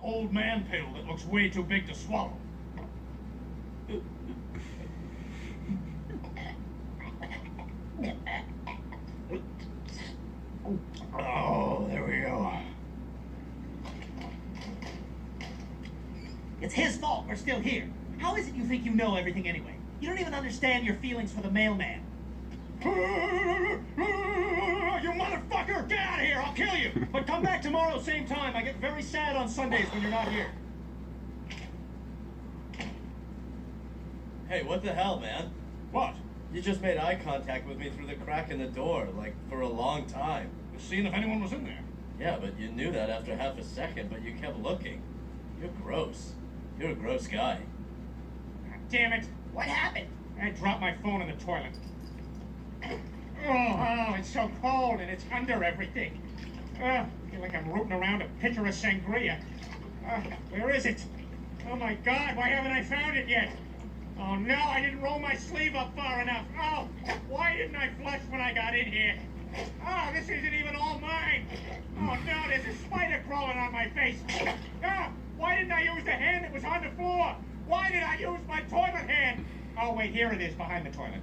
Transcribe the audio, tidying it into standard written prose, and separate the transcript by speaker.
Speaker 1: old man pill that looks way too big to swallow. Oh, there we go.
Speaker 2: It's his fault we're still here. How is it you think you know everything anyway? You don't even understand your feelings for the mailman.
Speaker 1: You motherfucker! Get out of here! I'll kill you! But come back tomorrow, same time. I get very sad on Sundays when you're not here.
Speaker 3: Hey, what the hell, man?
Speaker 1: What?
Speaker 3: You just made eye contact with me through the crack in the door, like, for a long time.
Speaker 1: Just seeing if anyone was in there.
Speaker 3: Yeah, but you knew that after half a second, but you kept looking. You're gross. You're a gross guy.
Speaker 1: God damn it!
Speaker 2: What happened?
Speaker 1: I dropped my phone in the toilet. Oh, it's so cold and it's under everything. I feel like I'm rooting around a pitcher of sangria. Where is it? Oh my God, why haven't I found it yet? Oh no, I didn't roll my sleeve up far enough. Oh, why didn't I flush when I got in here? Oh, this isn't even all mine. Oh no, there's a spider crawling on my face. Oh, why didn't I use the hand that was on the floor? Why did I use my toilet hand? Oh wait, here it is behind the toilet.